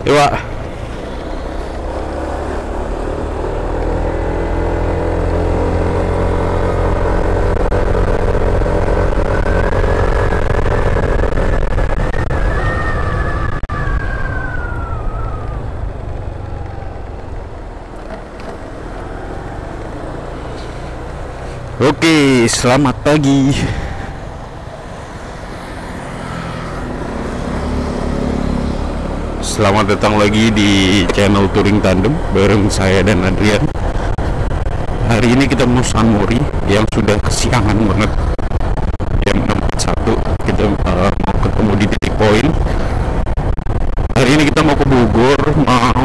Iwa. Oke, selamat pagi. Selamat datang lagi di channel Touring Tandem bareng saya dan Adrian. Hari ini kita mau San Mori yang sudah kesiangan banget. Jam 6.41 kita mau ketemu di titik poin. Hari ini kita mau ke Bogor, mau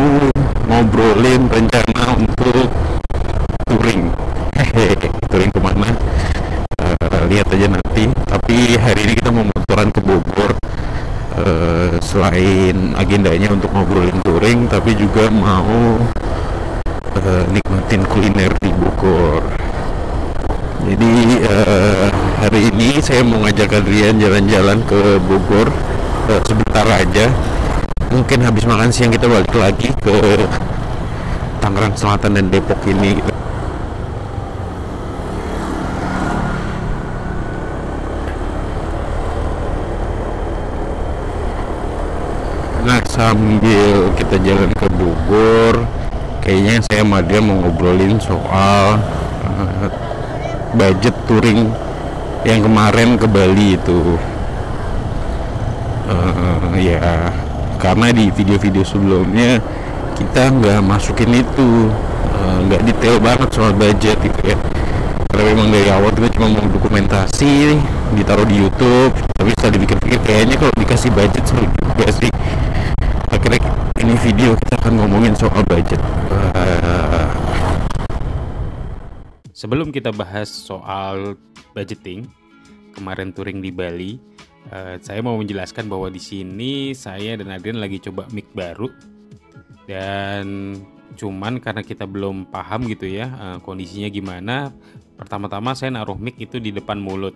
ngobrolin rencana untuk touring. Touring kemana? Lihat aja nanti. Tapi hari ini kita mau motoran ke Bogor. Selain agendanya untuk ngobrolin touring, tapi juga mau nikmatin kuliner di Bogor. Jadi hari ini saya mau ngajak Adrian jalan-jalan ke Bogor sebentar aja. Mungkin habis makan siang kita balik lagi ke Tangerang Selatan dan Depok ini gitu. Nah, sambil kita jalan ke Bogor, kayaknya saya sama dia mau ngobrolin soal budget touring yang kemarin ke Bali itu. Ya, karena di video-video sebelumnya kita nggak masukin itu, nggak detail banget soal budget gitu ya. Karena memang dari awal kita cuma mau dokumentasi, ditaruh di YouTube. Tapi setelah dipikir-pikir kayaknya kalau dikasih budget seru juga sih. Akhirnya ini video kita akan ngomongin soal budget. Sebelum kita bahas soal budgeting kemarin touring di Bali, saya mau menjelaskan bahwa di sini saya dan Adrian lagi coba mic baru, dan cuman karena kita belum paham gitu ya kondisinya gimana. Pertama-tama saya naruh mic itu di depan mulut.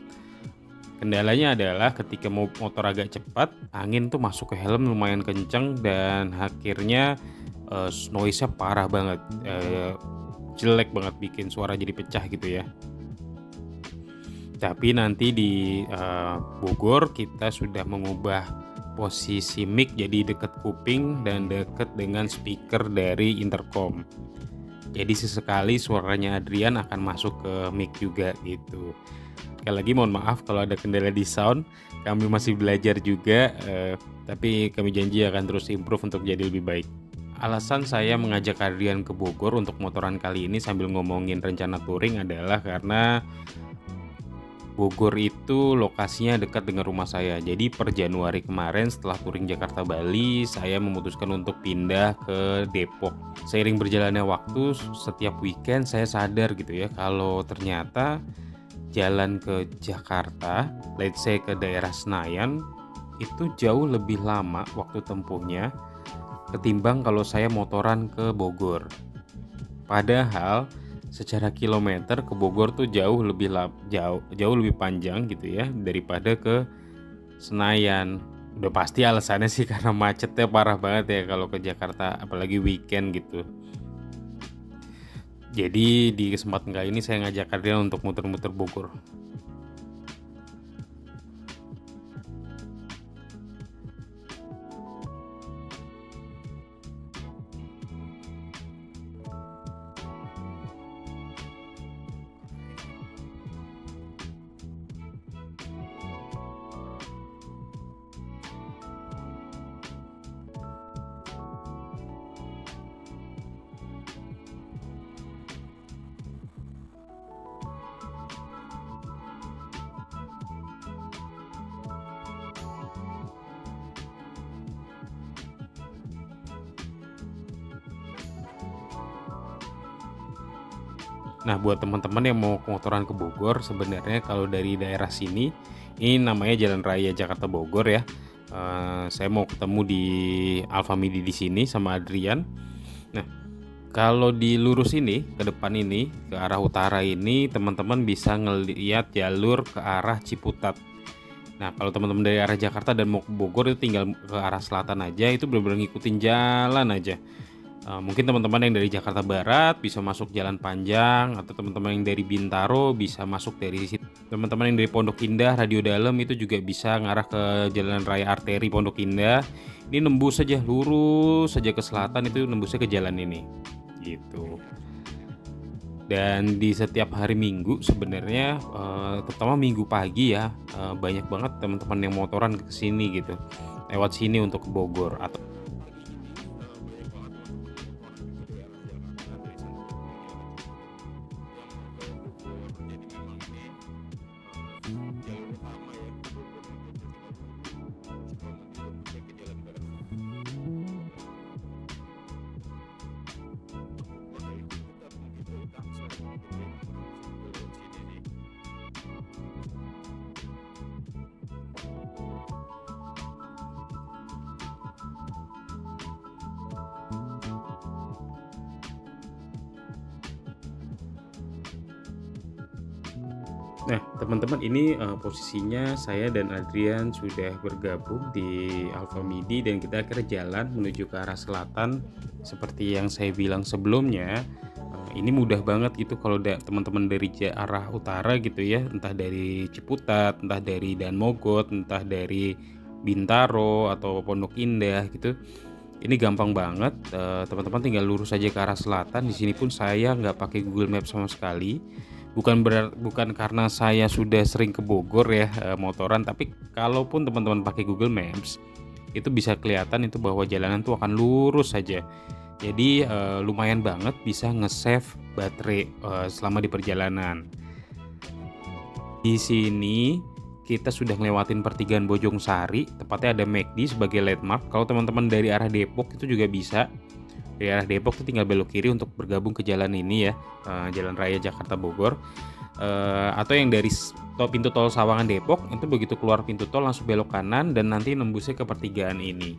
Kendalanya adalah ketika mau motor agak cepat, angin tuh masuk ke helm lumayan kenceng dan akhirnya noise-nya parah banget, jelek banget, bikin suara jadi pecah gitu ya. Tapi nanti di Bogor kita sudah mengubah posisi mic jadi deket kuping dan deket dengan speaker dari intercom. Jadi sesekali suaranya Adrian akan masuk ke mic juga gitu. Sekali lagi mohon maaf kalau ada kendala di sound, kami masih belajar juga, tapi kami janji akan terus improve untuk jadi lebih baik. Alasan saya mengajak Adrian ke Bogor untuk motoran kali ini sambil ngomongin rencana touring adalah karena Bogor itu lokasinya dekat dengan rumah saya. Jadi per Januari kemarin setelah touring Jakarta Bali, saya memutuskan untuk pindah ke Depok. Seiring berjalannya waktu, setiap weekend saya sadar gitu ya kalau ternyata jalan ke Jakarta, let's say ke daerah Senayan, itu jauh lebih lama waktu tempuhnya ketimbang kalau saya motoran ke Bogor. Padahal secara kilometer ke Bogor tuh jauh lebih panjang gitu ya daripada ke Senayan. Udah pasti alasannya sih karena macetnya parah banget ya kalau ke Jakarta, apalagi weekend gitu. Jadi di kesempatan kali ini saya ngajak Adrian untuk muter-muter Bogor. Nah, buat teman-teman yang mau motoran ke Bogor, sebenarnya kalau dari daerah sini, ini namanya Jalan Raya Jakarta Bogor ya. Saya mau ketemu di Alfamidi di sini sama Adrian. Nah, kalau di lurus ini ke depan ini ke arah utara ini, teman-teman bisa ngelihat jalur ke arah Ciputat. Nah, kalau teman-teman dari arah Jakarta dan mau ke Bogor itu tinggal ke arah selatan aja, itu benar-benar ngikutin jalan aja. Mungkin teman-teman yang dari Jakarta Barat bisa masuk Jalan Panjang, atau teman-teman yang dari Bintaro bisa masuk dari situ. Teman-teman yang dari Pondok Indah, Radio Dalam itu juga bisa ngarah ke Jalan Raya Arteri Pondok Indah. Ini nembus saja, lurus saja ke selatan, itu nembusnya ke jalan ini. Gitu. Dan di setiap hari Minggu sebenarnya, terutama Minggu pagi ya, banyak banget teman-teman yang motoran ke sini gitu, lewat sini untuk ke Bogor. Atau Nah, teman-teman, ini posisinya saya dan Adrian sudah bergabung di Alfa Midi dan kita akhirnya jalan menuju ke arah selatan. Seperti yang saya bilang sebelumnya, ini mudah banget gitu kalau teman-teman dari arah utara gitu ya, entah dari Ciputat, entah dari Danmogot, entah dari Bintaro atau Pondok Indah gitu. Ini gampang banget, teman-teman tinggal lurus saja ke arah selatan. Di sini pun saya nggak pakai Google Maps sama sekali. Bukan karena saya sudah sering ke Bogor ya motoran, tapi kalaupun teman-teman pakai Google Maps itu bisa kelihatan itu bahwa jalanan tuh akan lurus saja. Jadi lumayan banget bisa nge-save baterai selama di perjalanan. Di sini kita sudah ngelewatin pertigaan Bojong Sari, tepatnya ada McD sebagai landmark. Kalau teman-teman dari arah Depok itu juga bisa. Dari arah Depok tuh tinggal belok kiri untuk bergabung ke jalan ini ya, Jalan Raya Jakarta Bogor. Atau yang dari pintu tol Sawangan Depok, itu begitu keluar pintu tol langsung belok kanan dan nanti nembusnya ke pertigaan ini.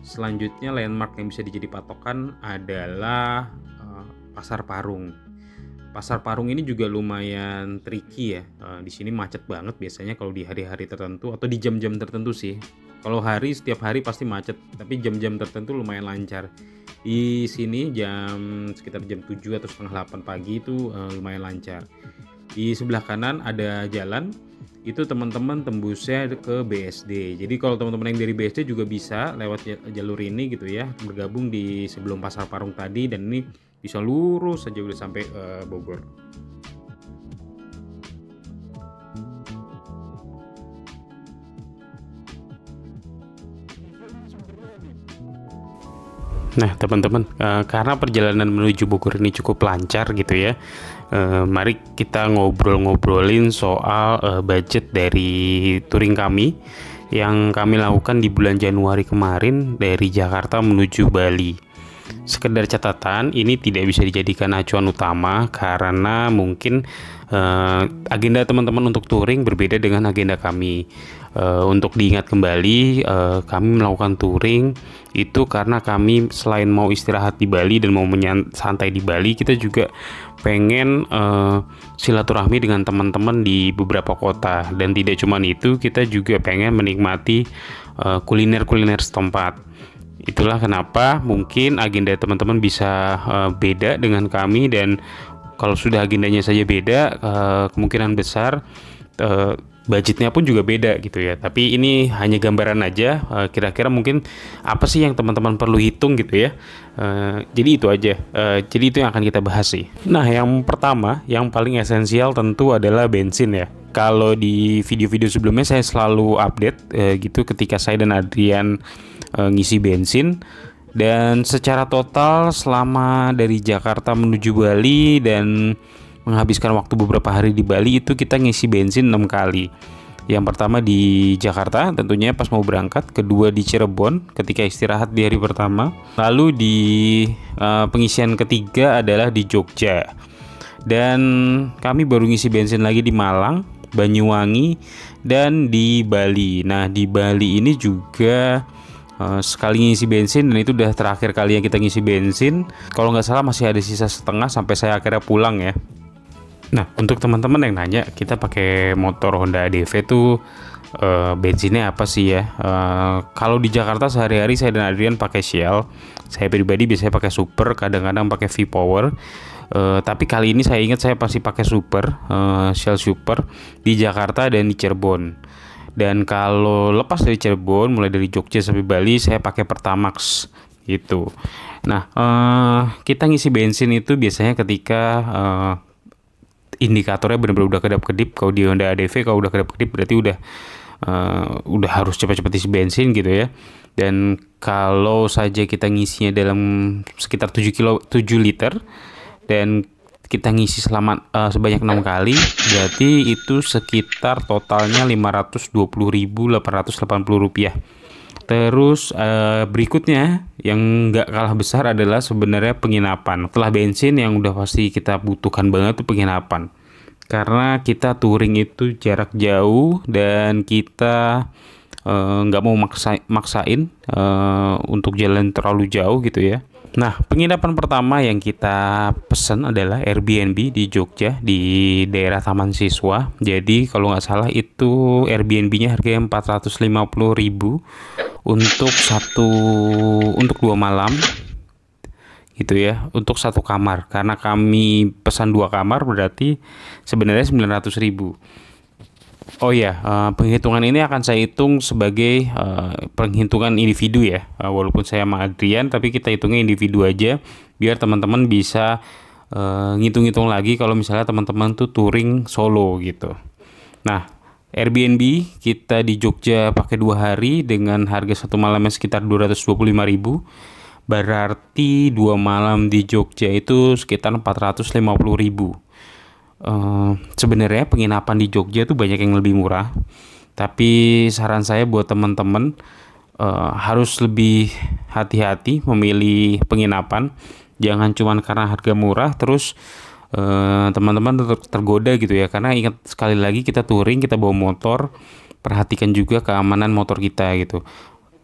Selanjutnya landmark yang bisa dijadi patokan adalah Pasar Parung. Pasar Parung ini juga lumayan tricky ya. Di sini macet banget biasanya kalau di hari-hari tertentu atau di jam-jam tertentu sih. Kalau setiap hari pasti macet, tapi jam-jam tertentu lumayan lancar. Di sini sekitar jam 7 atau setengah 8 pagi itu lumayan lancar. Di sebelah kanan ada jalan, itu teman-teman tembusnya ke BSD. Jadi kalau teman-teman yang dari BSD juga bisa lewat jalur ini gitu ya, bergabung di sebelum Pasar Parung tadi, dan ini bisa lurus saja udah sampai Bogor. Nah, teman-teman, karena perjalanan menuju Bogor ini cukup lancar gitu ya, mari kita ngobrolin soal budget dari touring kami yang kami lakukan di bulan Januari kemarin dari Jakarta menuju Bali. Sekedar catatan, ini tidak bisa dijadikan acuan utama karena mungkin agenda teman-teman untuk touring berbeda dengan agenda kami. Untuk diingat kembali, kami melakukan touring itu karena kami selain mau istirahat di Bali dan mau santai di Bali, kita juga pengen silaturahmi dengan teman-teman di beberapa kota. Dan tidak cuma itu, kita juga pengen menikmati kuliner-kuliner setempat. Itulah kenapa mungkin agenda teman-teman bisa beda dengan kami, dan kalau sudah agendanya saja beda, kemungkinan besar budgetnya pun juga beda gitu ya. Tapi ini hanya gambaran aja, kira-kira mungkin apa sih yang teman-teman perlu hitung gitu ya. Jadi itu aja. Jadi itu yang akan kita bahas sih. Nah, yang pertama, yang paling esensial tentu adalah bensin ya. Kalau di video-video sebelumnya saya selalu update gitu ketika saya dan Adrian ngisi bensin, dan secara total selama dari Jakarta menuju Bali dan menghabiskan waktu beberapa hari di Bali itu kita ngisi bensin 6 kali. Yang pertama di Jakarta tentunya pas mau berangkat, kedua di Cirebon ketika istirahat di hari pertama, lalu di pengisian ketiga adalah di Jogja, dan kami baru ngisi bensin lagi di Malang, Banyuwangi, dan di Bali. Nah, di Bali ini juga sekali ngisi bensin, dan itu udah terakhir kali yang kita ngisi bensin. Kalau nggak salah masih ada sisa setengah sampai saya akhirnya pulang ya. Nah, untuk teman-teman yang nanya, kita pakai motor Honda ADV tuh bensinnya apa sih ya? Kalau di Jakarta sehari-hari saya dan Adrian pakai Shell. Saya pribadi biasanya pakai Super, kadang-kadang pakai V-Power. Tapi kali ini saya ingat saya pasti pakai Super, Shell Super di Jakarta dan di Cirebon. Dan kalau lepas dari Cirebon, mulai dari Jogja sampai Bali, saya pakai Pertamax gitu. Nah, kita ngisi bensin itu biasanya ketika indikatornya benar-benar udah kedap-kedip. Kalau di Honda ADV, kalau udah kedap-kedip berarti udah harus cepat-cepat isi bensin gitu ya. Dan kalau saja kita ngisinya dalam sekitar 7 liter dan kita ngisi sebanyak 6 kali, berarti itu sekitar totalnya Rp520.880. Terus berikutnya yang nggak kalah besar adalah sebenarnya penginapan. Setelah bensin, yang udah pasti kita butuhkan banget itu penginapan. Karena kita touring itu jarak jauh dan kita nggak mau maksain untuk jalan terlalu jauh gitu ya. Nah, penginapan pertama yang kita pesen adalah Airbnb di Jogja, di daerah Taman Siswa. Jadi kalau nggak salah itu Airbnb-nya harganya 450.000 untuk 2 malam gitu ya, untuk 1 kamar. Karena kami pesan 2 kamar berarti sebenarnya 900.000. Oh ya, penghitungan ini akan saya hitung sebagai penghitungan individu ya. Walaupun saya sama Adrian, tapi kita hitungnya individu aja, biar teman-teman bisa ngitung-ngitung lagi kalau misalnya teman-teman tuh touring solo gitu. Nah, Airbnb kita di Jogja pakai 2 hari dengan harga 1 malamnya sekitar 225.000. Berarti 2 malam di Jogja itu sekitar 450.000. Sebenarnya penginapan di Jogja tuh banyak yang lebih murah, tapi saran saya buat teman-teman harus lebih hati-hati memilih penginapan. Jangan cuma karena harga murah terus teman-teman tergoda gitu ya. Karena ingat, sekali lagi kita touring, kita bawa motor, perhatikan juga keamanan motor kita gitu.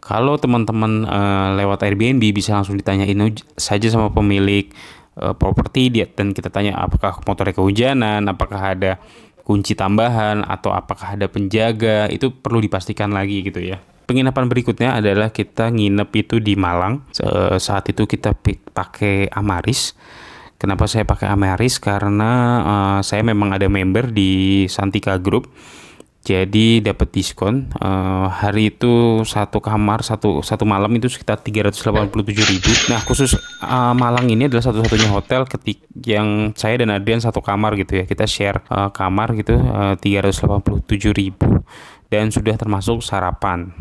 Kalau teman-teman lewat Airbnb bisa langsung ditanyain saja sama pemilik properti dia, dan kita tanya apakah motornya kehujanan, apakah ada kunci tambahan, atau apakah ada penjaga. Itu perlu dipastikan lagi gitu ya. Penginapan berikutnya adalah kita nginep itu di Malang. Saat itu kita pakai Amaris. Kenapa saya pakai Amaris? Karena saya memang ada member di Santika Group. Jadi dapat diskon. Hari itu 1 kamar satu malam itu sekitar 387.000. Nah, khusus Malang ini adalah satu-satunya hotel yang saya dan Adrian 1 kamar gitu ya. Kita share kamar gitu, 387.000 dan sudah termasuk sarapan.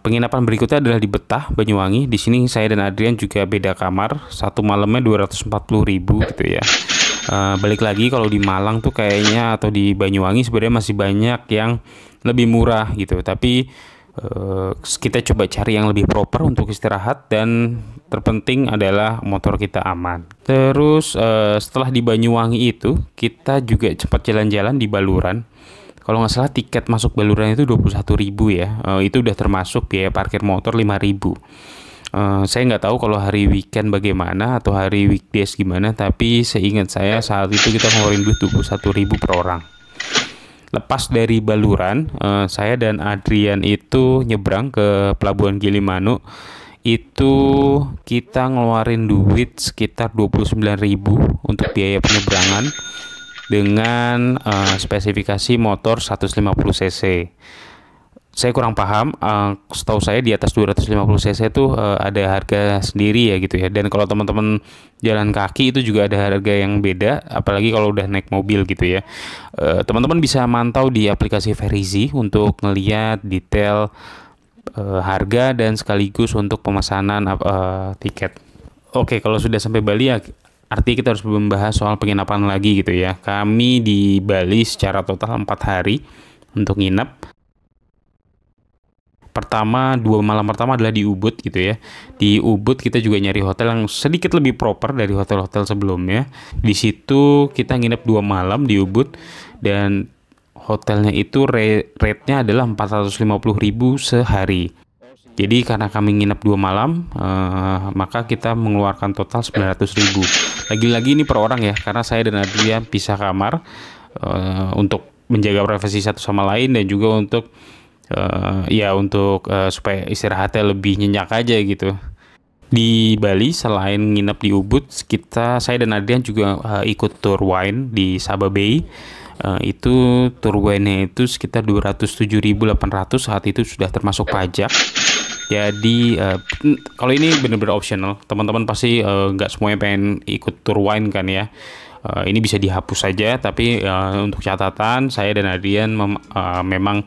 Penginapan berikutnya adalah di Betah, Banyuwangi. Di sini saya dan Adrian juga beda kamar. 1 malamnya 240.000 gitu ya. Balik lagi, kalau di Malang tuh kayaknya, atau di Banyuwangi sebenarnya masih banyak yang lebih murah gitu. Tapi kita coba cari yang lebih proper untuk istirahat, dan terpenting adalah motor kita aman. Terus setelah di Banyuwangi itu kita juga cepat jalan-jalan di Baluran. Kalau nggak salah tiket masuk Baluran itu 21.000 ya. Itu udah termasuk biaya parkir motor 5.000. Saya nggak tahu kalau hari weekend bagaimana atau hari weekdays gimana, tapi seingat saya saat itu kita ngeluarin duit 21.000 per orang. Lepas dari Baluran, saya dan Adrian itu nyebrang ke Pelabuhan Gilimanuk. Itu kita ngeluarin duit sekitar 29.000 untuk biaya penyeberangan dengan spesifikasi motor 150 cc. Saya kurang paham, setahu saya di atas 250 cc itu ada harga sendiri ya gitu ya. Dan kalau teman-teman jalan kaki itu juga ada harga yang beda, apalagi kalau udah naik mobil gitu ya. Teman-teman bisa mantau di aplikasi Verizi untuk ngelihat detail harga dan sekaligus untuk pemesanan tiket. Oke, kalau sudah sampai Bali ya artinya kita harus membahas soal penginapan lagi gitu ya. Kami di Bali secara total 4 hari untuk nginep. 2 malam pertama adalah di Ubud gitu ya. Di Ubud kita juga nyari hotel yang sedikit lebih proper dari hotel-hotel sebelumnya. Di situ kita nginep 2 malam di Ubud, dan hotelnya itu rate-nya adalah 450.000 sehari. Jadi karena kami nginep 2 malam, maka kita mengeluarkan total 900.000. Lagi-lagi ini per orang ya, karena saya dan Adrian pisah kamar untuk menjaga privasi satu sama lain, dan juga untuk supaya istirahatnya lebih nyenyak aja gitu. Di Bali selain nginep di Ubud, saya dan Adrian juga ikut tour wine di Sabah Bay. Itu tour wine-nya itu sekitar 207.800, saat itu sudah termasuk pajak. Jadi kalau ini benar-benar optional, teman-teman pasti nggak semuanya pengen ikut tour wine kan ya. Ini bisa dihapus saja, tapi untuk catatan saya dan Adrian memang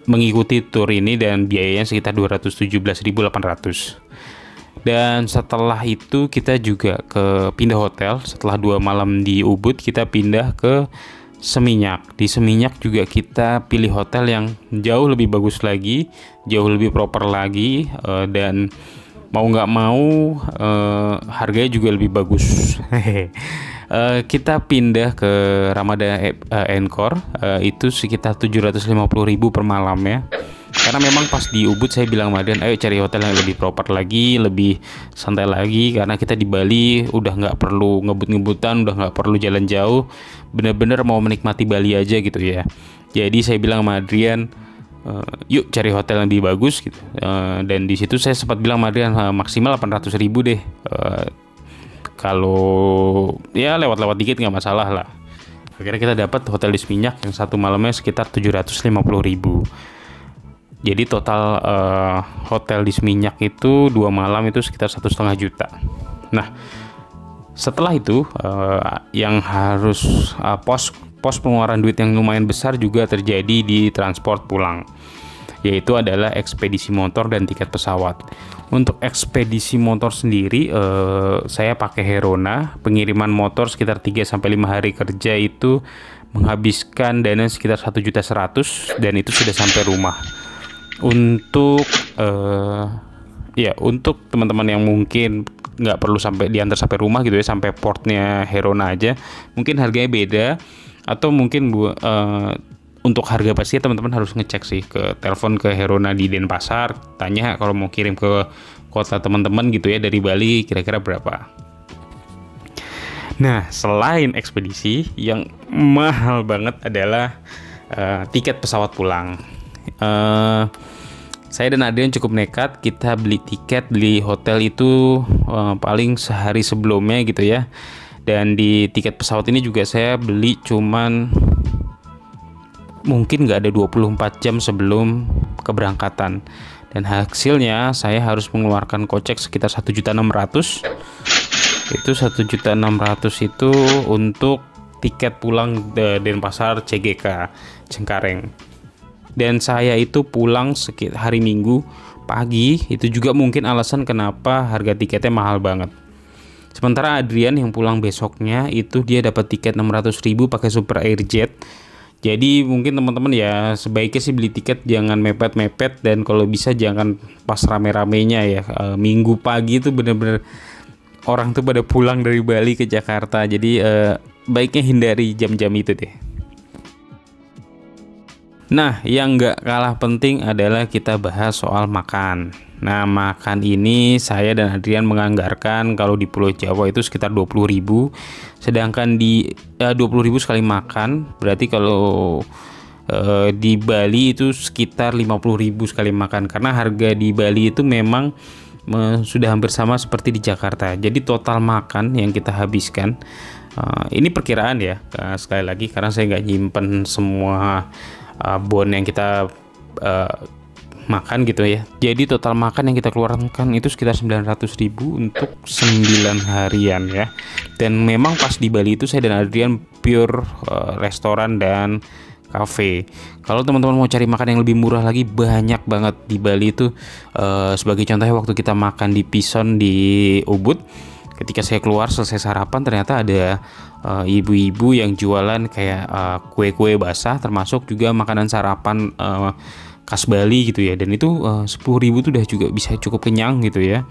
mengikuti tour ini dan biayanya sekitar 217.800. Dan setelah itu kita juga pindah hotel. Setelah 2 malam di Ubud, kita pindah ke Seminyak. Di Seminyak juga kita pilih hotel yang jauh lebih bagus lagi, jauh lebih proper lagi, dan mau nggak mau harganya juga lebih bagus. Kita pindah ke Ramada Encore, itu sekitar 750.000 per malam ya. Karena memang pas di Ubud saya bilang sama Adrian, ayo cari hotel yang lebih proper lagi, lebih santai lagi, karena kita di Bali udah nggak perlu ngebut-ngebutan, udah nggak perlu jalan jauh, bener-bener mau menikmati Bali aja gitu ya. Jadi saya bilang sama Adrian, yuk cari hotel yang lebih bagus gitu. Dan di situ saya sempat bilang sama Adrian, maksimal 800.000 deh. Kalau ya lewat-lewat dikit nggak masalah lah. Akhirnya kita dapat hotel di Seminyak yang satu malamnya sekitar 750.000. Jadi total hotel di Seminyak itu 2 malam itu sekitar 1,5 juta. Nah, setelah itu yang harus pos pengeluaran duit yang lumayan besar juga terjadi di transport pulang, yaitu adalah ekspedisi motor dan tiket pesawat. Untuk ekspedisi motor sendiri saya pakai Herona. Pengiriman motor sekitar 3-5 hari kerja itu menghabiskan dana sekitar 1.100.000 dan itu sudah sampai rumah. Untuk untuk teman-teman yang mungkin nggak perlu sampai diantar sampai rumah gitu ya, sampai portnya Herona aja, mungkin harganya beda, atau mungkin untuk harga pasti teman-teman harus ngecek sih, telepon ke Herona di Denpasar, tanya kalau mau kirim ke kota teman-teman gitu ya dari Bali kira-kira berapa. Nah, selain ekspedisi, yang mahal banget adalah tiket pesawat pulang. Saya dan Adrian cukup nekat, kita beli tiket di hotel itu paling sehari sebelumnya gitu ya. Dan di tiket pesawat ini juga saya beli cuman mungkin nggak ada 24 jam sebelum keberangkatan. Dan hasilnya saya harus mengeluarkan kocek sekitar 1.600.000. Itu 1.600.000 itu untuk tiket pulang Denpasar CGK Cengkareng. Dan saya itu pulang sekitar hari Minggu pagi, itu juga mungkin alasan kenapa harga tiketnya mahal banget. Sementara Adrian yang pulang besoknya itu dia dapat tiket 600.000 pakai Super Airjet. Jadi mungkin teman-teman ya sebaiknya sih beli tiket jangan mepet-mepet, dan kalau bisa jangan pas rame-ramenya ya. Minggu pagi itu bener-bener orang tuh pada pulang dari Bali ke Jakarta. Jadi baiknya hindari jam-jam itu deh. Nah, yang nggak kalah penting adalah kita bahas soal makan. Nah, makan ini saya dan Adrian menganggarkan kalau di Pulau Jawa itu sekitar 20.000. Sedangkan di 20.000 sekali makan, berarti kalau di Bali itu sekitar 50.000 sekali makan. Karena harga di Bali itu memang sudah hampir sama seperti di Jakarta. Jadi total makan yang kita habiskan, ini perkiraan ya, sekali lagi karena saya nggak nyimpen semua bon yang kita makan gitu ya. Jadi total makan yang kita keluarkan itu sekitar 900.000 untuk 9 harian ya. Dan memang pas di Bali itu saya dan Adrian pure restoran dan cafe. Kalau teman-teman mau cari makan yang lebih murah lagi, banyak banget di Bali itu. Sebagai contohnya waktu kita makan di Pison di Ubud, ketika saya keluar selesai sarapan ternyata ada ibu-ibu yang jualan kayak kue-kue basah, termasuk juga makanan sarapan khas Bali gitu ya. Dan itu 10.000 tuh udah juga bisa cukup kenyang gitu ya.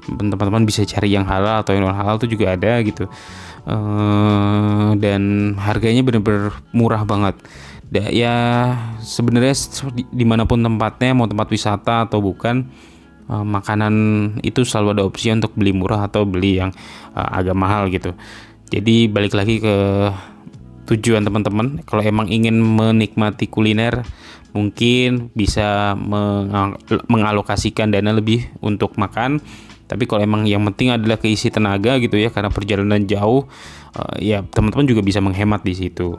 Teman-teman bisa cari yang halal atau yang non halal tuh juga ada gitu. dan harganya bener-bener murah banget. Ya sebenarnya dimanapun tempatnya, mau tempat wisata atau bukan, makanan itu selalu ada opsi untuk beli murah atau beli yang agak mahal gitu. Jadi balik lagi ke tujuan teman-teman, kalau emang ingin menikmati kuliner mungkin bisa mengalokasikan dana lebih untuk makan. Tapi kalau emang yang penting adalah keisi tenaga gitu ya, karena perjalanan jauh, ya teman-teman juga bisa menghemat di situ.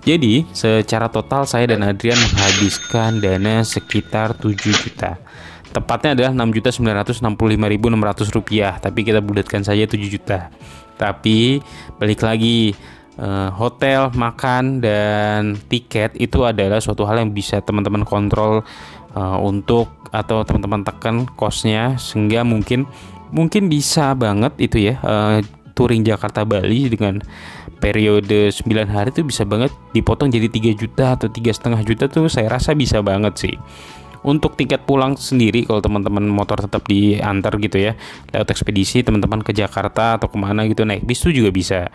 Jadi secara total saya dan Adrian menghabiskan dana sekitar 7 juta. Tepatnya adalah 6.965.600 rupiah, tapi kita bulatkan saja 7 juta. Tapi balik lagi, hotel, makan, dan tiket itu adalah suatu hal yang bisa teman-teman kontrol atau teman-teman tekan kosnya, sehingga mungkin bisa banget itu ya, touring Jakarta Bali dengan periode 9 hari itu bisa banget dipotong jadi 3 juta atau 3,5 juta tuh saya rasa bisa banget sih. Untuk tiket pulang sendiri, kalau teman-teman motor tetap diantar gitu ya, lewat ekspedisi teman-teman ke Jakarta atau kemana gitu, naik bis tuh juga bisa.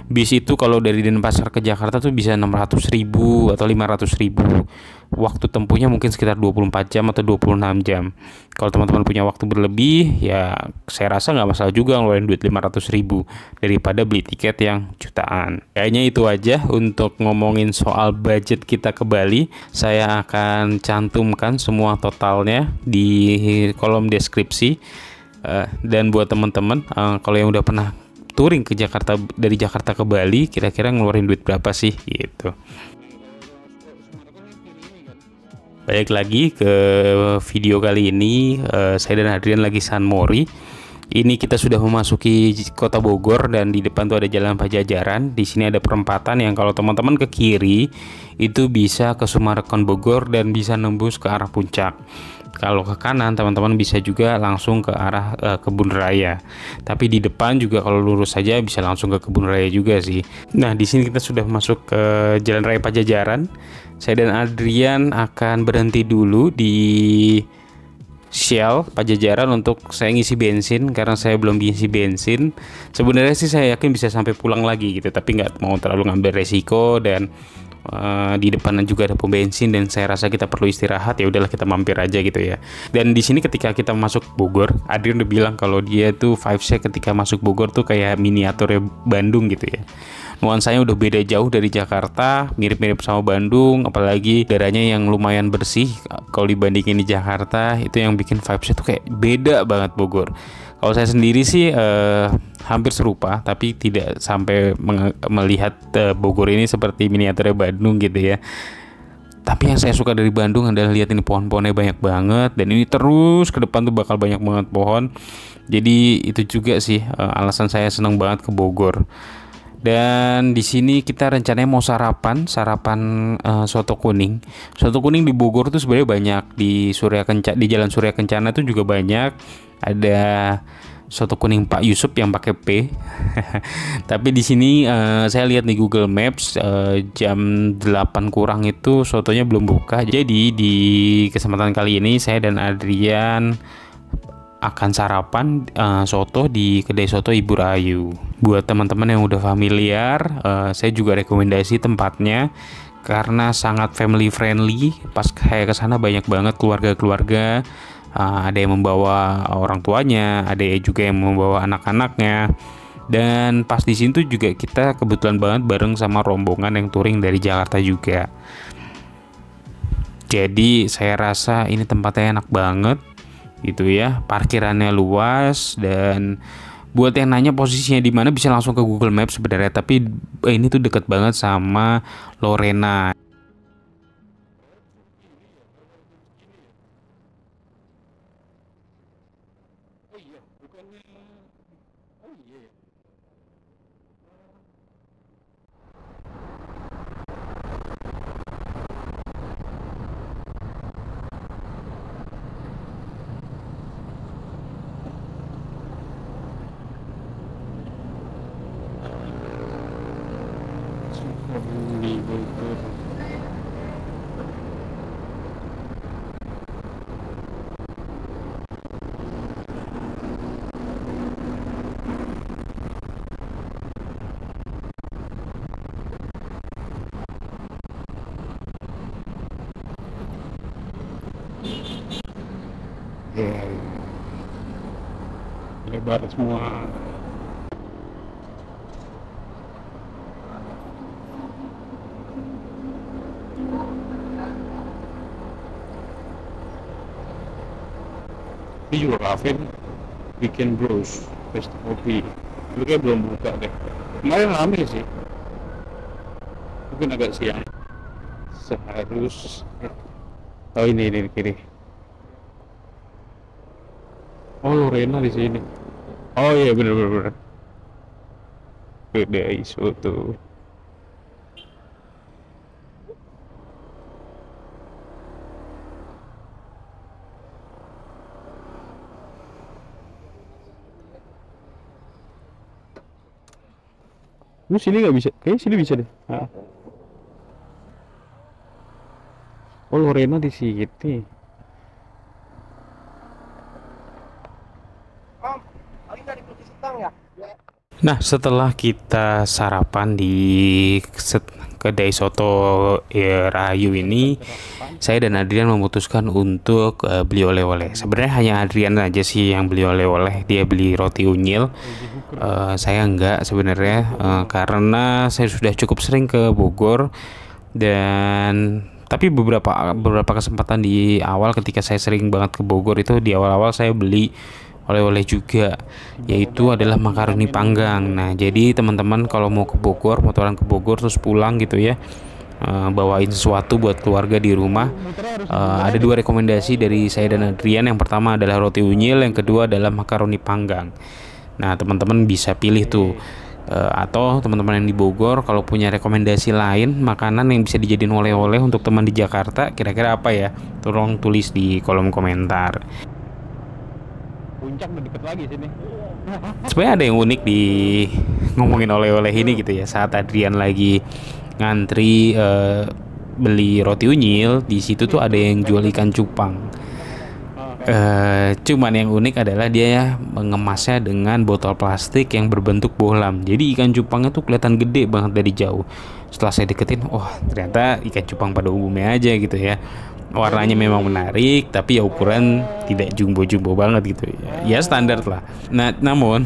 Bis itu kalau dari Denpasar ke Jakarta tuh bisa 600.000 atau 500.000. Waktu tempuhnya mungkin sekitar 24 jam atau 26 jam. Kalau teman-teman punya waktu berlebih, ya saya rasa nggak masalah juga ngeluarin duit 500.000 daripada beli tiket yang jutaan. Kayaknya itu aja untuk ngomongin soal budget kita ke Bali. Saya akan cantumkan semua totalnya di kolom deskripsi. Dan buat teman-teman, kalau yang udah pernah touring ke Jakarta, dari Jakarta ke Bali, kira-kira ngeluarin duit berapa sih gitu. Balik lagi ke video kali ini, saya dan Adrian lagi San Mori. Ini kita sudah memasuki kota Bogor dan di depan tuh ada Jalan Pajajaran. Di sini ada perempatan yang kalau teman-teman ke kiri itu bisa ke Summarecon Bogor dan bisa nembus ke arah puncak. Kalau ke kanan teman-teman bisa juga langsung ke arah Kebun Raya. Tapi di depan juga kalau lurus saja bisa langsung ke Kebun Raya juga sih. Nah, di sini kita sudah masuk ke Jalan Raya Pajajaran. Saya dan Adrian akan berhenti dulu di Shell Pajajaran untuk saya ngisi bensin, karena saya belum ngisi bensin. Sebenarnya sih saya yakin bisa sampai pulang lagi gitu, tapi nggak mau terlalu ngambil resiko, dan di depan juga ada pom bensin dan saya rasa kita perlu istirahat, ya udahlah kita mampir aja gitu ya. Dan di sini ketika kita masuk Bogor, Adrian udah bilang kalau dia tuh vibes-nya ketika masuk Bogor tuh kayak miniaturnya Bandung gitu ya. Nuansanya udah beda jauh dari Jakarta, mirip-mirip sama Bandung, apalagi udaranya yang lumayan bersih kalau dibandingin di Jakarta. Itu yang bikin vibes-nya tuh kayak beda banget Bogor. Kalau saya sendiri sih hampir serupa, tapi tidak sampai melihat Bogor ini seperti miniaturnya Bandung gitu ya. Tapi yang saya suka dari Bandung adalah lihat ini pohon-pohonnya banyak banget, dan ini terus ke depan tuh bakal banyak banget pohon. Jadi itu juga sih alasan saya senang banget ke Bogor. Dan di sini kita rencananya mau sarapan soto kuning. Soto kuning di Bogor tuh sebenarnya banyak, di Jalan Surya Kencana tuh juga banyak. Ada soto kuning Pak Yusuf yang pakai P. Tapi di sini saya lihat di Google Maps jam 8 kurang itu sotonya belum buka. Jadi di kesempatan kali ini saya dan Adrian akan sarapan soto di kedai soto Ibu Rahayu. Buat teman-teman yang udah familiar, saya juga rekomendasi tempatnya karena sangat family friendly. Pas saya kesana banyak banget keluarga-keluarga, ada yang membawa orang tuanya, ada juga yang membawa anak-anaknya. Dan pas di situ juga kita kebetulan banget bareng sama rombongan yang touring dari Jakarta juga. Jadi saya rasa ini tempatnya enak banget gitu ya, parkirannya luas, dan buat yang nanya posisinya di mana bisa langsung ke Google Maps sebenarnya, tapi ini tuh dekat banget sama Lorena. lebar semua. Ini juga kafe nih, Weekend Bros, Pesta Kopi. Itu kayak belum buka deh. Kemarin rame sih, mungkin agak siang. Oh ini kiri. Oh Lorena di sini. Oh iya bener. Kedai soto. Lu sini nggak bisa? Kayaknya sini bisa deh. Ah. Oh Lorena di sini. Nah, setelah kita sarapan di kedai soto Rahayu ini, saya dan Adrian memutuskan untuk beli oleh-oleh. Sebenarnya hanya Adrian aja sih yang beli oleh-oleh. Dia beli roti unyil. Saya enggak sebenarnya, karena saya sudah cukup sering ke Bogor, dan tapi beberapa kesempatan di awal ketika saya sering banget ke Bogor itu di awal-awal saya beli oleh-oleh juga, yaitu adalah makaroni panggang. Nah, jadi teman-teman kalau mau ke Bogor, motoran ke Bogor terus pulang gitu ya, bawain sesuatu buat keluarga di rumah. Ada dua rekomendasi dari saya dan Adrian. Yang pertama adalah roti unyil, yang kedua adalah makaroni panggang. Nah, teman-teman bisa pilih tuh. Atau teman-teman yang di Bogor kalau punya rekomendasi lain makanan yang bisa dijadiin oleh-oleh untuk teman di Jakarta, kira-kira apa ya? Tolong tulis di kolom komentar. Puncak udah deket lagi sini. Sebenarnya ada yang unik di ngomongin oleh-oleh ini gitu ya. Saat Adrian lagi ngantri beli roti unyil, di situ tuh ada yang jual ikan cupang. Cuman yang unik adalah dia mengemasnya dengan botol plastik yang berbentuk bohlam. Jadi ikan cupangnya tuh kelihatan gede banget dari jauh. Setelah saya deketin, ternyata ikan cupang pada umumnya aja gitu ya. Warnanya memang menarik, tapi ya ukuran tidak jumbo-jumbo banget gitu ya. Ya standar lah. Nah, namun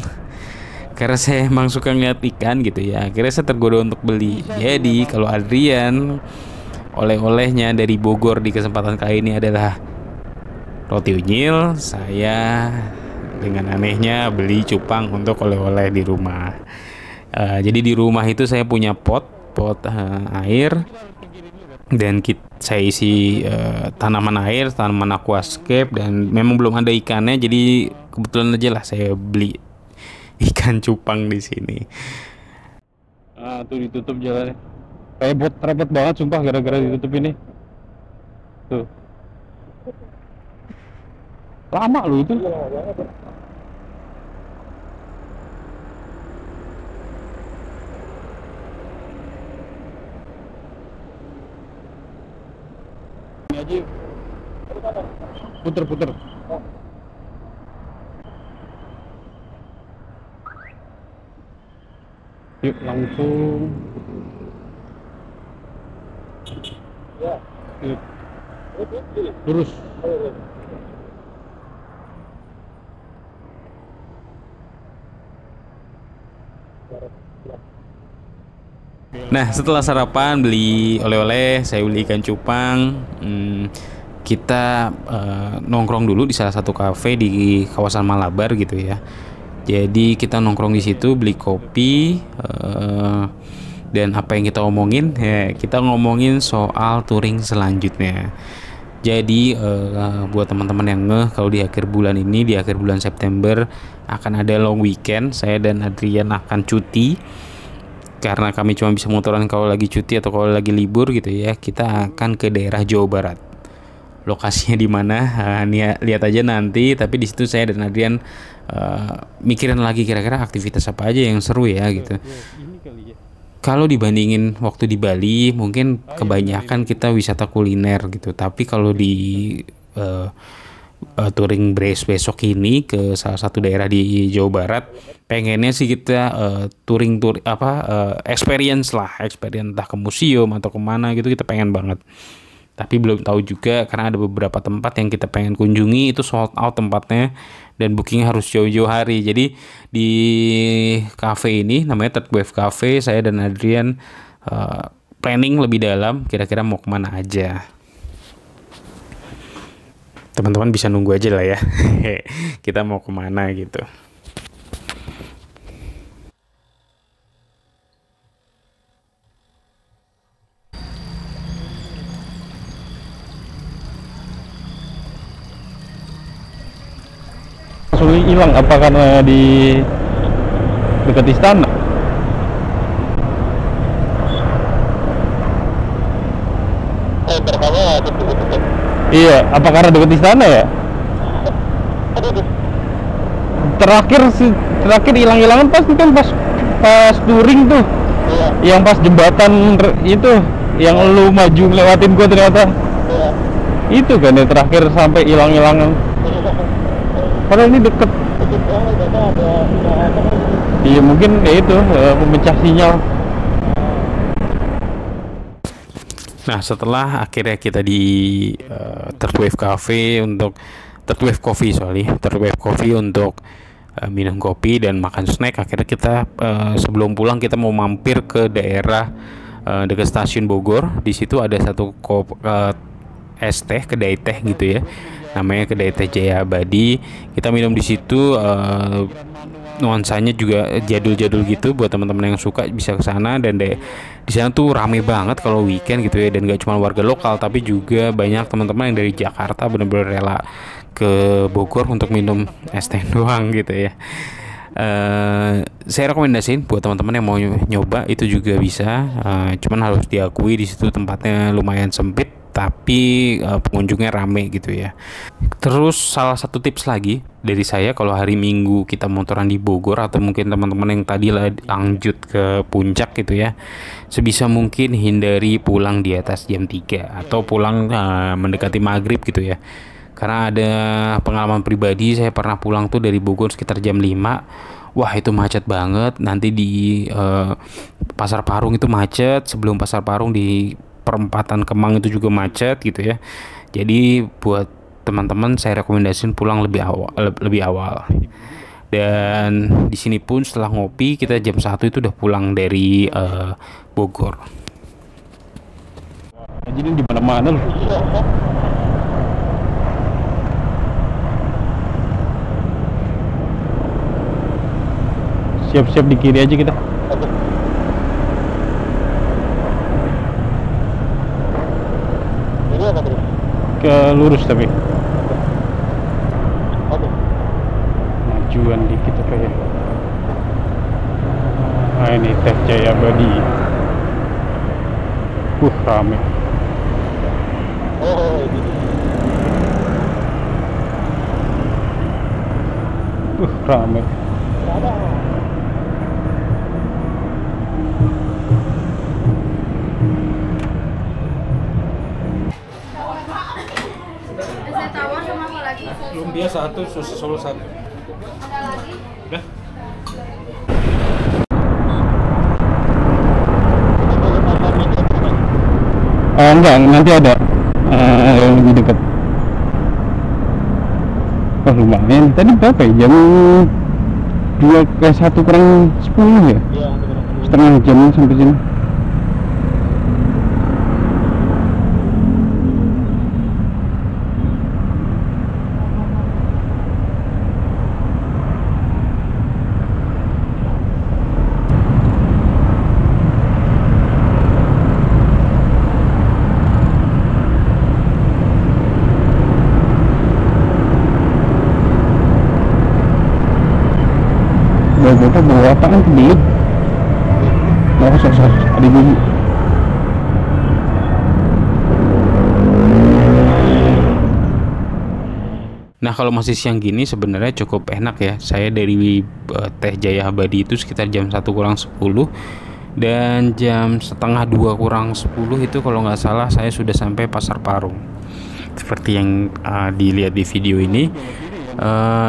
karena saya emang suka ngeliat ikan gitu ya, akhirnya saya tergoda untuk beli. Jadi kalau Adrian, oleh-olehnya dari Bogor di kesempatan kali ini adalah roti unyil, saya dengan anehnya beli cupang untuk oleh-oleh di rumah. Jadi di rumah itu saya punya pot air, dan saya isi tanaman air, tanaman aquascape, dan memang belum ada ikannya, jadi kebetulan aja lah saya beli ikan cupang di sini. Tuh ditutup jalannya. Repot banget sumpah gara-gara ditutup ini. Tuh. Lama loh itu. Ini aja. Puter. Yuk langsung. Yuk. Terus. Nah, setelah sarapan beli oleh-oleh, saya beli ikan cupang. Kita nongkrong dulu di salah satu kafe di kawasan Malabar gitu ya. Jadi kita nongkrong di situ, beli kopi, dan apa yang kita omongin? Ya, kita ngomongin soal touring selanjutnya. Jadi buat teman-teman yang kalau di akhir bulan ini, di akhir bulan September akan ada long weekend. Saya dan Adrian akan cuti, karena kami cuma bisa motoran kalau lagi cuti atau kalau lagi libur gitu ya. Kita akan ke daerah Jawa Barat. Lokasinya di mana? Lihat aja nanti. Tapi di situ saya dan Adrian mikirin lagi kira-kira aktivitas apa aja yang seru ya gitu. Kalau dibandingin waktu di Bali, mungkin kebanyakan kita wisata kuliner gitu. Tapi kalau di touring brace besok ini ke salah satu daerah di Jawa Barat, pengennya sih kita experience entah ke museum atau kemana gitu, kita pengen banget. Tapi belum tahu juga karena ada beberapa tempat yang kita pengen kunjungi itu sold out tempatnya, dan booking harus jauh-jauh hari. Jadi di cafe ini namanya Third Wave Cafe, saya dan Adrian planning lebih dalam kira-kira mau kemana aja. Teman-teman bisa nunggu aja lah ya kita mau kemana gitu. Langsung hilang apa karena di dekat istana? Iya, apa karena dekat istana ya? Terakhir hilang-hilangan pas touring tuh. Yang pas jembatan itu yang lu maju ngelewatin gua ternyata. Itu kan ya terakhir sampai hilang-hilangan. Padahal ini deket. Iya mungkin ya itu pemecah sinyal. Nah setelah akhirnya kita di Third Wave Cafe untuk Third Wave Coffee untuk minum kopi dan makan snack, akhirnya kita sebelum pulang kita mau mampir ke daerah dekat stasiun Bogor. Di situ ada satu es teh, kedai teh gitu ya, namanya kedai teh Jaya Abadi. Kita minum di situ, nuansanya juga jadul-jadul gitu. Buat teman-teman yang suka bisa ke sana. Dan di sana tuh rame banget kalau weekend gitu ya, dan gak cuma warga lokal tapi juga banyak teman-teman yang dari Jakarta benar-benar rela ke Bogor untuk minum es teh doang gitu ya. Saya rekomendasiin buat teman-teman yang mau nyoba itu juga bisa. Cuman harus diakui di situ tempatnya lumayan sempit, tapi pengunjungnya rame gitu ya. Terus salah satu tips lagi dari saya, kalau hari Minggu kita motoran di Bogor atau mungkin teman-teman yang tadi lanjut ke puncak gitu ya, sebisa mungkin hindari pulang di atas jam 3 atau pulang mendekati maghrib gitu ya. Karena ada pengalaman pribadi, saya pernah pulang tuh dari Bogor sekitar jam 5. Wah itu macet banget. Nanti di Pasar Parung itu macet, sebelum Pasar Parung di perempatan Kemang itu juga macet gitu ya. Jadi buat teman-teman saya rekomendasiin pulang lebih awal. Dan di sini pun setelah ngopi kita jam 1 itu udah pulang dari Bogor. Jadi di mana-mana loh. Siap-siap di kiri aja kita. Ke lurus tapi majuan dikit apa ya. Nah ini teh Jaya Abadi. Rame. Rame. Lumpia satu, sosis Solo satu. Udah. Enggak, nanti ada yang lebih dekat. Oh lumayan. Tadi berapa ya? Jam 1 kurang 10 ya? Setengah jam sampai sini. Bapak bawa apaan ke belut? Mau sosok ada bunyi. Nah kalau masih siang gini sebenarnya cukup enak ya. Saya dari teh Jaya Abadi itu sekitar jam 1 kurang 10, dan jam setengah 2 kurang 10 itu kalau nggak salah saya sudah sampai Pasar Parung. Seperti yang dilihat di video ini.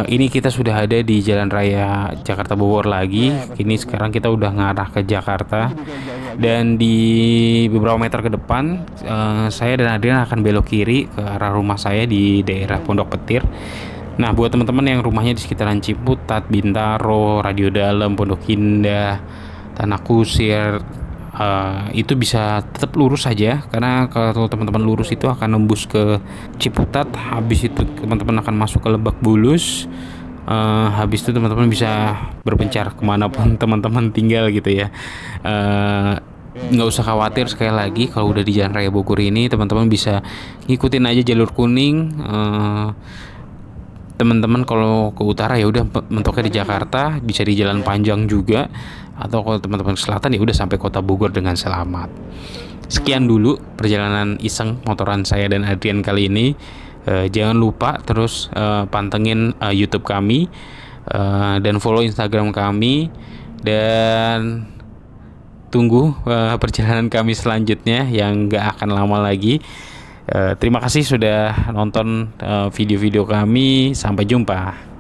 Ini kita sudah ada di Jalan Raya Jakarta Bogor lagi. Kini sekarang kita udah ngarah ke Jakarta, dan di beberapa meter ke depan saya dan Adrian akan belok kiri ke arah rumah saya di daerah Pondok Petir. Nah, buat teman-teman yang rumahnya di sekitaran Ciputat, Bintaro, Radio Dalam, Pondok Indah, Tanah Kusir, itu bisa tetap lurus saja, karena kalau teman-teman lurus itu akan nembus ke Ciputat. Habis itu teman-teman akan masuk ke Lebak Bulus. Habis itu teman-teman bisa berpencar kemanapun teman-teman tinggal gitu ya. Nggak usah khawatir, sekali lagi kalau udah di Jalan Raya Bogor ini teman-teman bisa ngikutin aja jalur kuning. Teman-teman kalau ke utara ya udah mentoknya di Jakarta, bisa di Jalan Panjang juga, atau kalau teman-teman ke selatan ya udah sampai Kota Bogor dengan selamat. Sekian dulu perjalanan iseng motoran saya dan Adrian kali ini. Jangan lupa terus pantengin YouTube kami, dan follow Instagram kami, dan tunggu perjalanan kami selanjutnya yang gak akan lama lagi. Terima kasih sudah nonton video-video kami. Sampai jumpa.